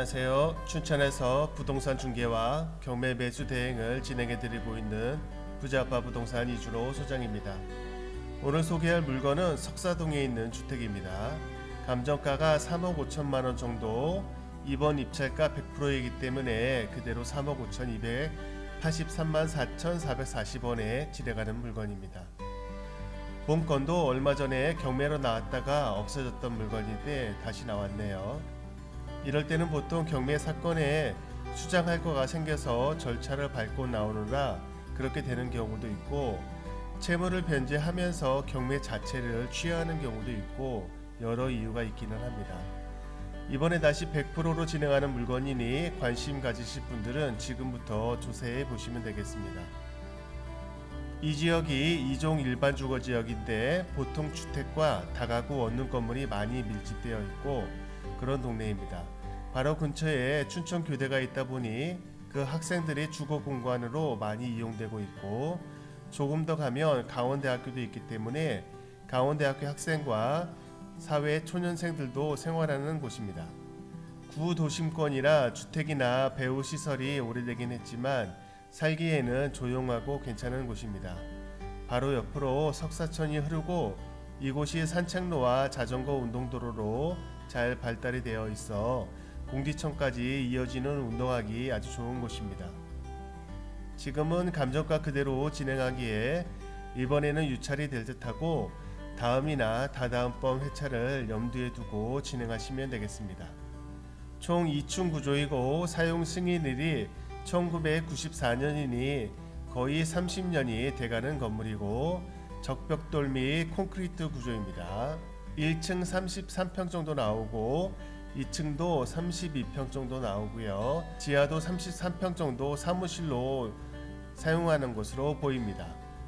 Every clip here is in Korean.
안녕하세요. 춘천에서 부동산 중개와 경매 매수 대행을 진행해 드리고 있는 부자아빠 부동산 이주로 소장입니다. 오늘 소개할 물건은 석사동에 있는 주택입니다. 감정가가 3억 5천만 원 정도, 이번 입찰가 100%이기 때문에 그대로 3억 5,283만 4,440원에 진행하는 물건입니다. 본 건도 얼마 전에 경매로 나왔다가 없어졌던 물건인데 다시 나왔네요. 이럴 때는 보통 경매 사건에 수장할 거가 생겨서 절차를 밟고 나오느라 그렇게 되는 경우도 있고, 채무를 변제하면서 경매 자체를 취하하는 경우도 있고, 여러 이유가 있기는 합니다. 이번에 다시 100%로 진행하는 물건이니 관심 가지실 분들은 지금부터 조사해 보시면 되겠습니다. 이 지역이 2종 일반 주거 지역인데 보통 주택과 다가구 원룸 건물이 많이 밀집되어 있고 그런 동네입니다. 바로 근처에 춘천교대가 있다 보니 그 학생들이 주거 공간으로 많이 이용되고 있고, 조금 더 가면 강원대학교도 있기 때문에 강원대학교 학생과 사회 초년생들도 생활하는 곳입니다. 구도심권이라 주택이나 배우 시설이 오래되긴 했지만 살기에는 조용하고 괜찮은 곳입니다. 바로 옆으로 석사천이 흐르고 이곳이 산책로와 자전거 운동도로로 잘 발달이 되어 있어 공지천까지 이어지는 운동하기 아주 좋은 곳입니다. 지금은 감정가 그대로 진행하기에 이번에는 유찰이 될 듯하고 다음이나 다다음번 회차를 염두에 두고 진행하시면 되겠습니다. 총 2층 구조이고 사용 승인일이 1994년이니 거의 30년이 돼가는 건물이고 적벽돌 및 콘크리트 구조입니다. 1층 33평 정도 나오고 2층도 32평 정도 나오고요. 지하도 33평 정도 사무실로 사용하는 것으로 보입니다.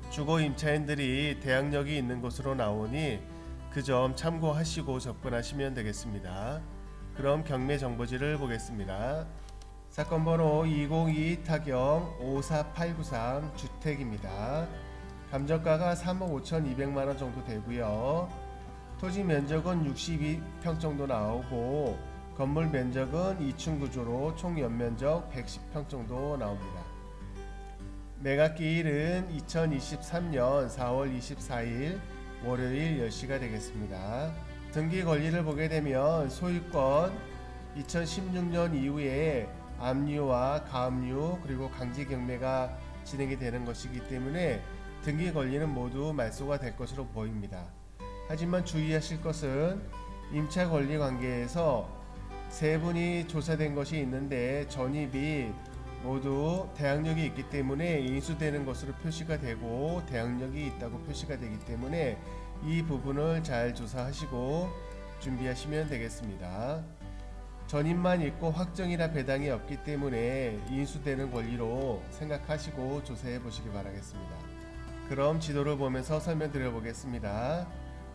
주거 임차인들이 대학력이 있는 곳으로 나오니 그 점 참고하시고 접근하시면 되겠습니다. 그럼 경매 정보지를 보겠습니다. 사건 번호 202-54-54893 주택입니다. 감정가가 3억 5,200만 원 정도 되고요. 토지 면적은 62평 정도 나오고 건물 면적은 2층 구조로 총 연면적 110평 정도 나옵니다. 매각기일은 2023년 4월 24일 월요일 10시가 되겠습니다. 등기 권리를 보게 되면 소유권 2016년 이후에 압류와 가압류 그리고 강제 경매가 진행이 되는 것이기 때문에 등기 권리는 모두 말소가 될 것으로 보입니다. 하지만 주의하실 것은 임차 권리 관계에서 세 분이 조사된 것이 있는데 전입이 모두 대항력이 있기 때문에 인수되는 것으로 표시가 되고 대항력이 있다고 표시가 되기 때문에 이 부분을 잘 조사하시고 준비하시면 되겠습니다. 전입만 있고 확정이나 배당이 없기 때문에 인수되는 권리로 생각하시고 조사해 보시기 바라겠습니다. 그럼 지도를 보면서 설명드려 보겠습니다.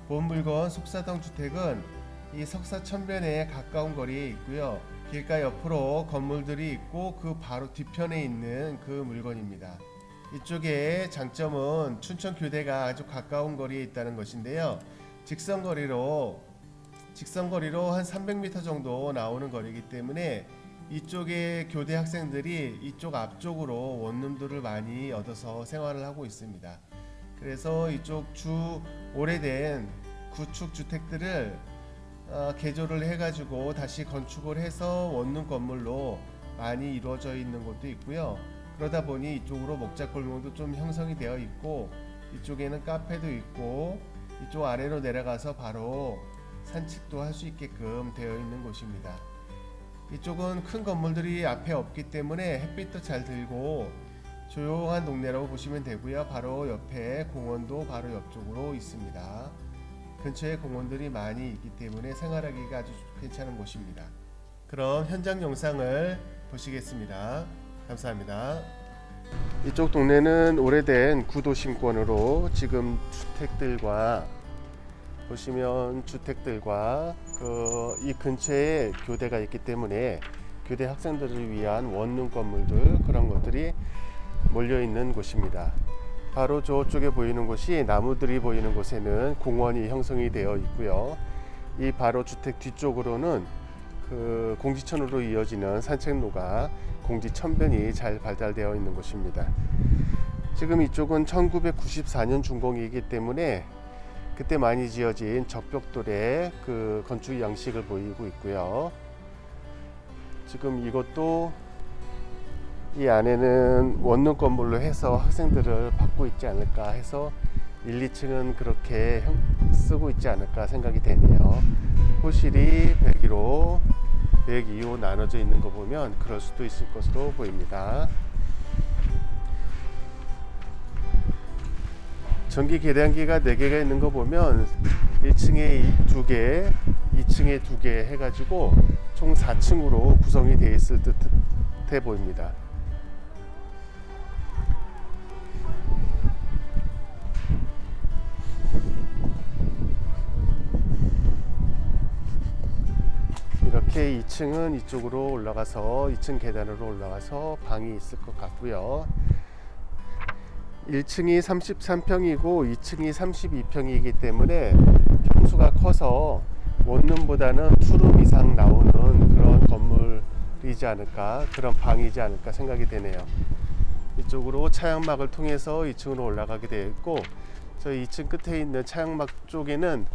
본 물건 속사동 주택은 이 석사천변에 가까운 거리에 있고요. 길가 옆으로 건물들이 있고 그 바로 뒤편에 있는 그 물건입니다. 이쪽의 장점은 춘천교대가 아주 가까운 거리에 있다는 것인데요. 직선거리로 한 300m 정도 나오는 거리이기 때문에 이쪽의 교대 학생들이 이쪽 앞쪽으로 원룸들을 많이 얻어서 생활을 하고 있습니다. 그래서 이쪽 오래된 구축 주택들을 개조를 해가지고 다시 건축을 해서 원룸 건물로 많이 이루어져 있는 곳도 있고요. 그러다 보니 이쪽으로 먹자골목도 좀 형성이 되어 있고 이쪽에는 카페도 있고 이쪽 아래로 내려가서 바로 산책도 할 수 있게끔 되어 있는 곳입니다. 이쪽은 큰 건물들이 앞에 없기 때문에 햇빛도 잘 들고 조용한 동네라고 보시면 되고요. 바로 옆에 공원도 바로 옆쪽으로 있습니다. 근처에 공원들이 많이 있기 때문에 생활하기가 아주 괜찮은 곳입니다. 그럼 현장 영상을 보시겠습니다. 감사합니다. 이쪽 동네는 오래된 구도심권으로 지금 주택들과 보시면 주택들과 이 근처에 교대가 있기 때문에 교대 학생들을 위한 원룸 건물들 그런 것들이 몰려 있는 곳입니다. 바로 저쪽에 보이는 곳이 나무들이 보이는 곳에는 공원이 형성이 되어 있고요. 이 바로 주택 뒤쪽으로는 그 공지천으로 이어지는 산책로가 공지천변이 잘 발달되어 있는 곳입니다. 지금 이쪽은 1994년 준공이기 때문에 그때 많이 지어진 적벽돌의 그 건축 양식을 보이고 있고요. 지금 이것도 이 안에는 원룸 건물로 해서 학생들을 받고 있지 않을까 해서 1, 2층은 그렇게 쓰고 있지 않을까 생각이 되네요. 호실이 101호, 102호 나눠져 있는 거 보면 그럴 수도 있을 것으로 보입니다. 전기 계량기가 4개가 있는 거 보면 1층에 2개, 2층에 2개 해가지고 총 4층으로 구성이 되어 있을 듯해 보입니다. 이렇게 2층은 이쪽으로 올라가서 2층 계단으로 올라가서 방이 있을 것 같고요. 1층이 33평이고 2층이 32평이기 때문에 평수가 커서 원룸보다는 투룸 이상 나오는 그런 건물이지 않을까, 그런 방이지 않을까 생각이 되네요. 이쪽으로 차양막을 통해서 2층으로 올라가게 되어 있고, 저희 2층 끝에 있는 차양막 쪽에는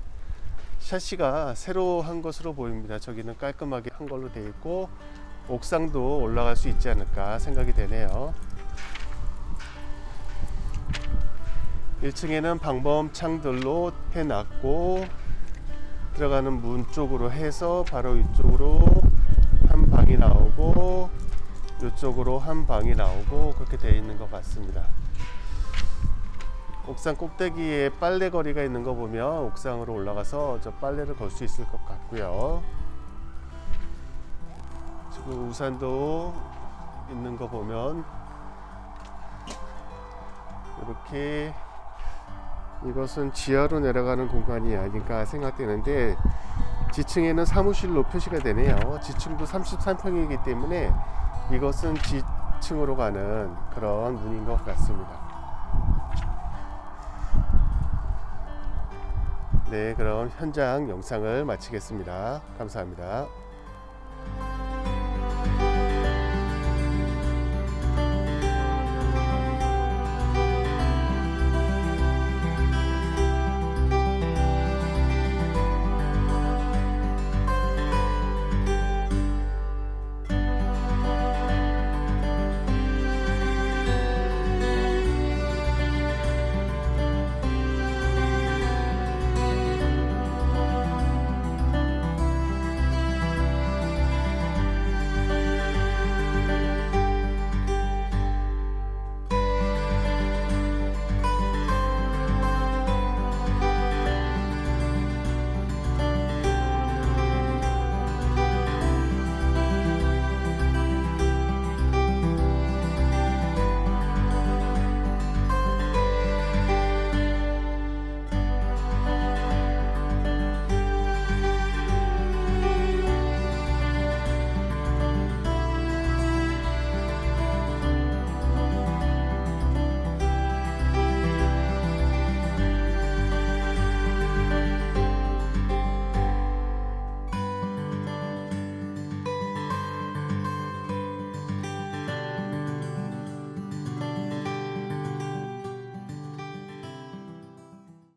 샤시가 새로 한 것으로 보입니다. 저기는 깔끔하게 한 걸로 되어 있고 옥상도 올라갈 수 있지 않을까 생각이 되네요. 1층에는 방범 창들로 해놨고, 들어가는 문 쪽으로 해서 바로 이쪽으로 한 방이 나오고 이쪽으로 한 방이 나오고 그렇게 되어 있는 것 같습니다. 옥상 꼭대기에 빨래 거리가 있는 거 보면 옥상으로 올라가서 저 빨래를 걸 수 있을 것 같고요. 지금 우산도 있는 거 보면 이렇게, 이것은 지하로 내려가는 공간이 아닌가 생각되는데 지층에는 사무실로 표시가 되네요. 지층도 33평이기 때문에 이것은 지층으로 가는 그런 문인 것 같습니다. 네, 그럼 현장 영상을 마치겠습니다. 감사합니다.